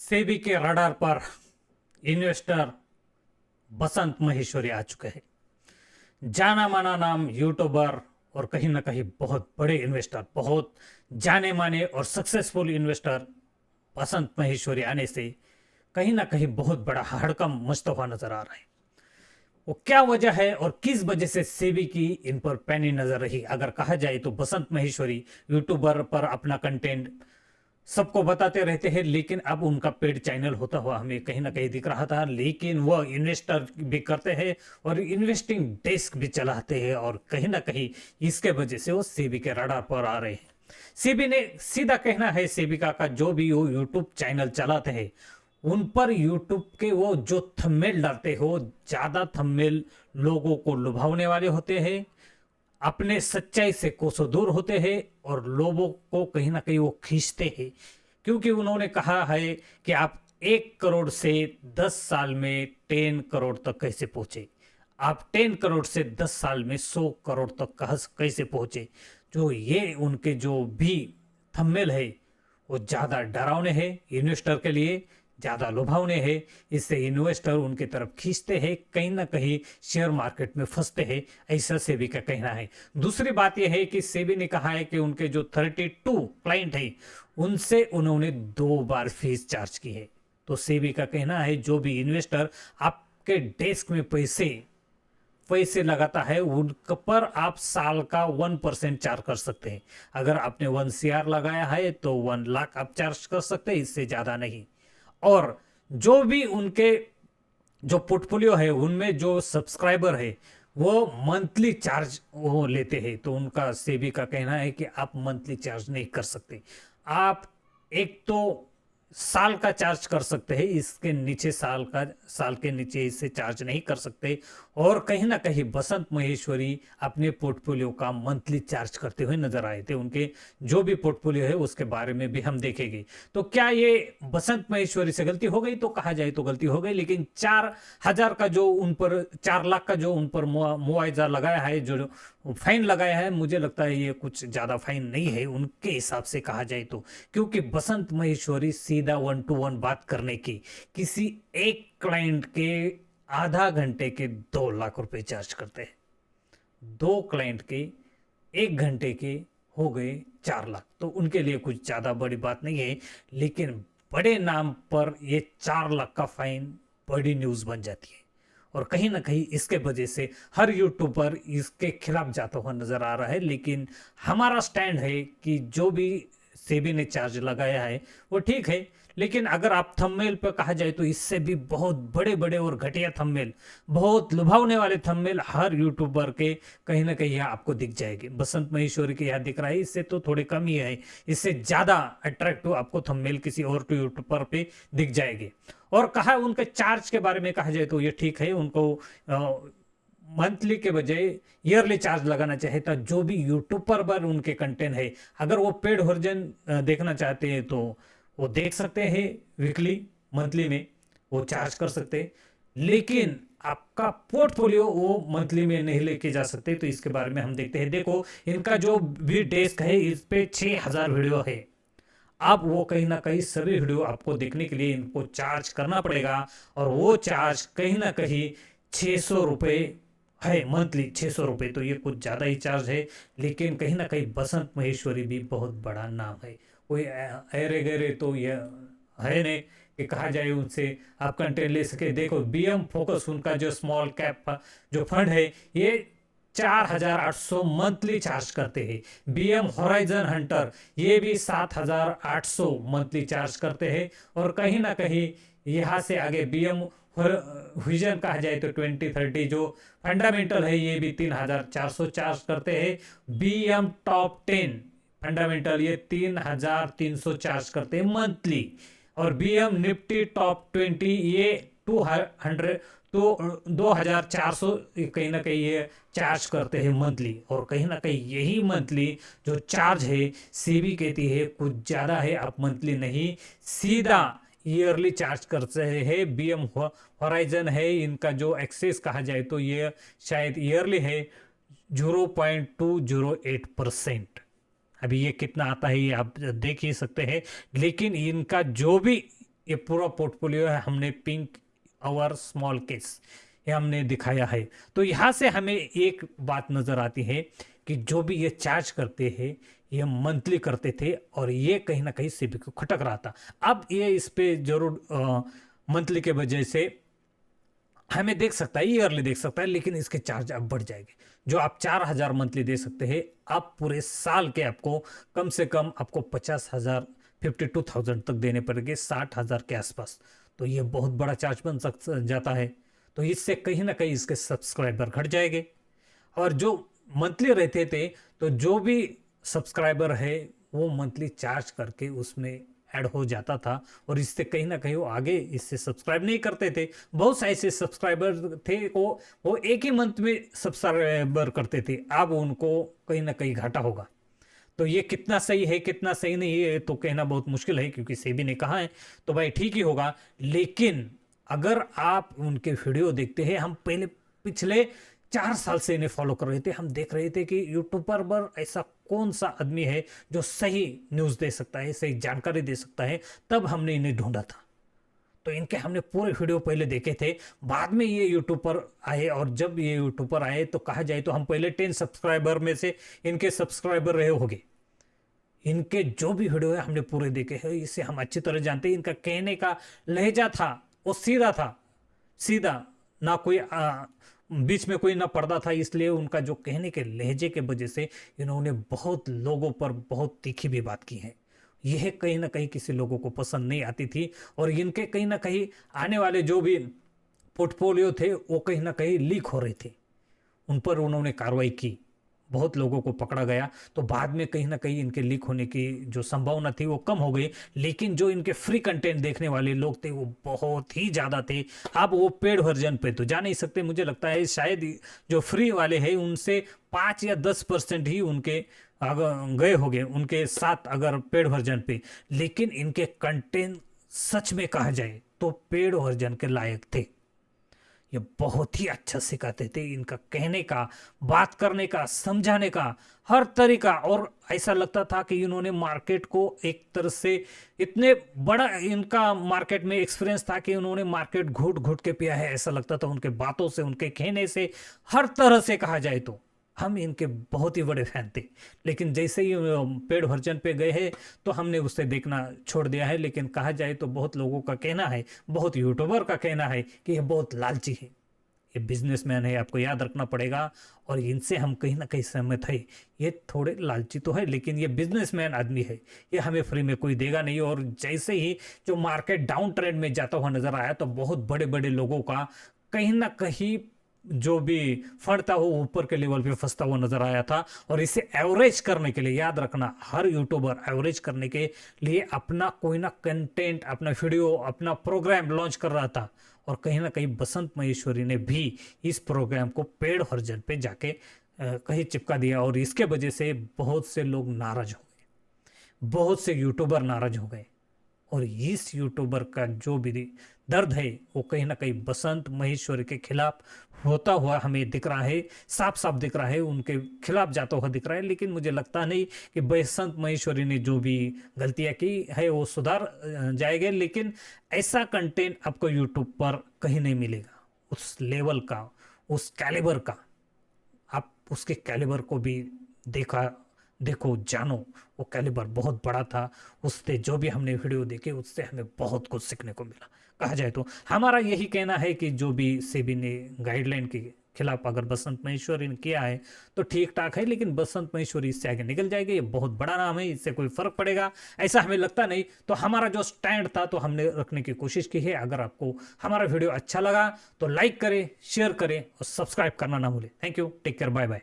सेबी के रडार पर इन्वेस्टर बसंत महेश्वरी आ चुके हैं। जाना माना नाम यूट्यूबर और कहीं ना कहीं बहुत बड़े इन्वेस्टर, बहुत जाने माने और सक्सेसफुल इन्वेस्टर बसंत महेश्वरी आने से कहीं ना कहीं बहुत बड़ा हड़कंप मचता हुआ नजर आ रहा है। वो क्या वजह है और किस वजह से सेबी की इन पर पैनी नजर रही, अगर कहा जाए तो बसंत महेश्वरी यूट्यूबर पर अपना कंटेंट सबको बताते रहते हैं, लेकिन अब उनका पेड चैनल होता हुआ हमें कहीं ना कहीं दिख रहा था। लेकिन वह इन्वेस्टर भी करते हैं और इन्वेस्टिंग डेस्क भी चलाते हैं और कहीं ना कहीं इसके वजह से वो सेबी के रडार पर आ रहे हैं। सेबी ने सीधा कहना है, सेबी का जो भी वो यूट्यूब चैनल चलाते हैं उन पर यूट्यूब के वो जो थंबनेल डालते हो, ज्यादा थंबनेल लोगों को लुभावने वाले होते हैं, अपने सच्चाई से कोसों दूर होते हैं और लोगों को कहीं ना कहीं वो खींचते हैं। क्योंकि उन्होंने कहा है कि आप 1 करोड़ से 10 साल में 10 करोड़ तक कैसे पहुंचे, आप 10 करोड़ से 10 साल में 100 करोड़ तक कैसे पहुंचे। जो ये उनके जो भी थंबनेल है वो ज़्यादा डरावने हैं इन्वेस्टर के लिए, ज़्यादा लुभावने हैं। इससे इन्वेस्टर उनकी तरफ खींचते हैं, कहीं ना कहीं शेयर मार्केट में फंसते हैं, ऐसा सेबी का कहना है। दूसरी बात यह है कि सेबी ने कहा है कि उनके जो 32 क्लाइंट हैं उनसे उन्होंने 2 बार फीस चार्ज की है। तो सेबी का कहना है जो भी इन्वेस्टर आपके डेस्क में पैसे लगाता है उन पर आप साल का 1% चार्ज कर सकते हैं। अगर आपने 1 CR लगाया है तो 1 लाख आप चार्ज कर सकते हैं, इससे ज्यादा नहीं। और जो भी उनके जो पोर्टफोलियो है उनमें जो सब्सक्राइबर है वो मंथली चार्ज वो लेते हैं, तो उनका सेबी का कहना है कि आप मंथली चार्ज नहीं कर सकते। आप एक तो साल का चार्ज कर सकते हैं, इसके नीचे साल के नीचे इसे चार्ज नहीं कर सकते। और कहीं ना कहीं बसंत महेश्वरी अपने पोर्टफोलियो का मंथली चार्ज करते हुए नजर आए थे। उनके जो भी पोर्टफोलियो है उसके बारे में भी हम देखेंगे। तो क्या ये बसंत महेश्वरी से गलती हो गई? तो कहा जाए तो गलती हो गई, लेकिन 4,000 का जो उन पर 4 लाख का जो उन पर मुआवजा लगाया है, जो फाइन लगाया है, मुझे लगता है ये कुछ ज्यादा फाइन नहीं है उनके हिसाब से कहा जाए तो। क्योंकि बसंत महेश्वरी सीधा 1 to 1 बात करने की किसी एक क्लाइंट के आधा घंटे के 2 लाख रुपए चार्ज करते हैं। 2 क्लाइंट के 1 घंटे के हो गए 4 लाख, तो उनके लिए कुछ ज्यादा बड़ी बात नहीं है। लेकिन बड़े नाम पर ये 4 लाख का फाइन बड़ी न्यूज बन जाती है और कहीं ना कहीं इसके वजह से हर यूट्यूबर इसके खिलाफ जाता हुआ नजर आ रहा है। लेकिन हमारा स्टैंड है कि जो भी सेबी ने चार्ज लगाया है वो ठीक है, लेकिन अगर आप थंबनेल पर कहा जाए तो इससे भी बहुत बड़े बड़े और घटिया थंबनेल, बहुत लुभावने वाले थंबनेल हर यूट्यूबर के कहीं ना कहीं यहाँ आपको दिख जाएंगे। बसंत महेश्वरी के यहाँ दिख रहा है, इससे तो थोड़े कम ही है, इससे ज्यादा अट्रैक्टिव आपको थंबनेल किसी और यूट्यूबर पे दिख जाएंगे। और कहा उनके चार्ज के बारे में कहा जाए तो ये ठीक है, उनको मंथली के बजाय ईयरली चार्ज लगाना चाहिए था। जो भी यूट्यूब पर उनके कंटेंट है, अगर वो पेड वर्जन देखना चाहते हैं तो वो देख सकते हैं, वीकली मंथली में वो चार्ज कर सकते हैं। लेकिन आपका पोर्टफोलियो वो मंथली में नहीं लेके जा सकते, तो इसके बारे में हम देखते हैं। देखो इनका जो भी डेस्क है इस पे 6,000 वीडियो है। अब वो कहीं ना कहीं सभी वीडियो आपको देखने के लिए इनको चार्ज करना पड़ेगा और वो चार्ज कहीं ना कहीं 600 रुपये है मंथली। 600 रुपये तो ये कुछ ज़्यादा ही चार्ज है। लेकिन कहीं ना कहीं बसंत महेश्वरी भी बहुत बड़ा नाम है, कोई अरे गहरे तो ये है नहीं कि कहा जाए उनसे आप कंटेंट ले सके। देखो बीएम फोकस उनका जो स्मॉल कैप जो फंड है ये 4,800 मंथली चार्ज करते हैं। बीएम होराइजन हंटर ये भी 7,800 मंथली चार्ज करते हैं। और कहीं ना कहीं यहाँ से आगे बीएम विजन कहा जाए तो 2030 जो फंडामेंटल है ये भी 3,400 चार्ज करते हैं। बीएम टॉप 10 फंडामेंटल ये 3,300 चार्ज करते हैं मंथली। और बीएम निफ्टी टॉप 20 ये 200 तो 2,400 कहीं ना कहीं ये चार्ज करते हैं मंथली। और कहीं ना कहीं यही मंथली जो चार्ज है सेबी कहती है कुछ ज़्यादा है, आप मंथली नहीं सीधा ईयरली चार्ज करते हैं। बीएम होराइजन है, इनका जो एक्सेस कहा जाए तो ये शायद ईयरली है 0.208%। अभी ये कितना आता है ये आप देख ही सकते हैं। लेकिन इनका जो भी ये पूरा पोर्टफोलियो है, हमने पिंक और स्मॉल केस ये हमने दिखाया है। तो यहाँ से हमें एक बात नजर आती है कि जो भी ये चार्ज करते हैं ये मंथली करते थे और ये कहीं ना कहीं सेबी को खटक रहा था। अब ये इस पे जरूर मंथली के वजह से हमें देख सकता है, ईयरली देख सकता है, लेकिन इसके चार्ज अब बढ़ जाएंगे। जो आप 4,000 मंथली दे सकते हैं, आप पूरे साल के आपको कम से कम आपको 50,000 52,000 तक देने पड़ेंगे, 60,000 के आसपास। तो ये बहुत बड़ा चार्ज बन जाता है। तो इससे कहीं ना कहीं इसके सब्सक्राइबर घट जाएंगे। और जो मंथली रहते थे तो जो भी सब्सक्राइबर है वो मंथली चार्ज करके उसमें ऐड हो जाता था और इससे कहीं ना कहीं वो आगे इससे सब्सक्राइब नहीं करते थे। बहुत से ऐसे सब्सक्राइबर थे वो एक ही मंथ में सब्सक्राइबर करते थे, अब उनको कहीं ना कहीं घाटा होगा। तो ये कितना सही है कितना सही नहीं है तो कहना बहुत मुश्किल है, क्योंकि सेबी ने कहा है तो भाई ठीक ही होगा। लेकिन अगर आप उनके वीडियो देखते हैं, हम पहले पिछले 4 साल से इन्हें फॉलो कर रहे थे, हम देख रहे थे कि यूट्यूबर पर ऐसा कौन सा आदमी है जो सही न्यूज़ दे सकता है, सही जानकारी दे सकता है, तब हमने इन्हें ढूंढा था। तो इनके हमने पूरे वीडियो पहले देखे थे, बाद में ये यूट्यूब पर आए। और जब ये यूट्यूब पर आए तो कहा जाए तो हम पहले 10 सब्सक्राइबर में से इनके सब्सक्राइबर रहे होंगे। इनके जो भी वीडियो है हमने पूरे देखे हैं, इसे हम अच्छी तरह जानते हैं। इनका कहने का लहजा था वो सीधा था, सीधा, ना कोई बीच में कोई ना पर्दा था। इसलिए उनका जो कहने के लहजे के वजह से इन्होंने बहुत लोगों पर बहुत तीखी भी बात की है। यह कहीं ना कहीं किसी लोगों को पसंद नहीं आती थी और इनके कहीं ना कहीं आने वाले जो भी पोर्टफोलियो थे वो कहीं ना कहीं लीक हो रहे थे, उन पर उन्होंने कार्रवाई की, बहुत लोगों को पकड़ा गया। तो बाद में कहीं ना कहीं इनके लीक होने की जो संभावना थी वो कम हो गई, लेकिन जो इनके फ्री कंटेंट देखने वाले लोग थे वो बहुत ही ज़्यादा थे। अब वो पेड वर्जन पे तो जा नहीं सकते, मुझे लगता है शायद जो फ्री वाले हैं उनसे 5 या 10% ही उनके अगर गए होंगे उनके साथ अगर पेड वर्जन पे। लेकिन इनके कंटेंट सच में कहा जाए तो पेड वर्जन के लायक थे। ये बहुत ही अच्छा सिखाते थे, इनका कहने का, बात करने का, समझाने का हर तरीका। और ऐसा लगता था कि इन्होंने मार्केट को एक तरह से इतने बड़ा इनका मार्केट में एक्सपीरियंस था कि उन्होंने मार्केट घुट घुट के पिया है, ऐसा लगता था उनके बातों से, उनके कहने से, हर तरह से कहा जाए तो हम इनके बहुत ही बड़े फैन थे। लेकिन जैसे ही पेड वर्जन पे गए हैं तो हमने उससे देखना छोड़ दिया है। लेकिन कहा जाए तो बहुत लोगों का कहना है, बहुत यूट्यूबर का कहना है कि ये बहुत लालची है, ये बिजनेसमैन है, आपको याद रखना पड़ेगा। और इनसे हम कहीं ना कहीं सहमत है, ये थोड़े लालची तो है लेकिन ये बिजनेसमैन आदमी है, ये हमें फ्री में कोई देगा नहीं। और जैसे ही जो मार्केट डाउन ट्रेंड में जाता हुआ नजर आया तो बहुत बड़े बड़े लोगों का कहीं ना कहीं जो भी फंड था वो ऊपर के लेवल पे फंसता हुआ नजर आया था। और इसे एवरेज करने के लिए, याद रखना, हर यूट्यूबर एवरेज करने के लिए अपना कोई ना कंटेंट, अपना वीडियो, अपना प्रोग्राम लॉन्च कर रहा था। और कहीं ना कहीं बसंत महेश्वरी ने भी इस प्रोग्राम को पेड वर्जन पे जाके कहीं चिपका दिया और इसके वजह से बहुत से लोग नाराज हो गए, बहुत से यूट्यूबर नाराज हो गए। और इस यूट्यूबर का जो भी दर्द है वो कहीं ना कहीं बसंत महेश्वरी के खिलाफ होता हुआ हमें दिख रहा है, साफ साफ दिख रहा है, उनके खिलाफ जाता हुआ दिख रहा है। लेकिन मुझे लगता नहीं कि बसंत महेश्वरी ने जो भी गलतियां की है वो सुधार जाएंगे। लेकिन ऐसा कंटेंट आपको यूट्यूब पर कहीं नहीं मिलेगा, उस लेवल का, उस कैलिबर का। आप उसके कैलिबर को भी देखो, जानो, वो कैलिबर बहुत बड़ा था। उससे जो भी हमने वीडियो देखे उससे हमें बहुत कुछ सीखने को मिला। कहा जाए तो हमारा यही कहना है कि जो भी सेबी ने गाइडलाइन के खिलाफ अगर बसंत महेश्वरी ने किया है तो ठीक ठाक है, लेकिन बसंत महेश्वरी इससे आगे निकल जाएगी। ये बहुत बड़ा नाम है, इससे कोई फर्क पड़ेगा ऐसा हमें लगता नहीं। तो हमारा जो स्टैंड था तो हमने रखने की कोशिश की है। अगर आपको हमारा वीडियो अच्छा लगा तो लाइक करें, शेयर करें और सब्सक्राइब करना ना भूलें। Thank you, take care, bye bye.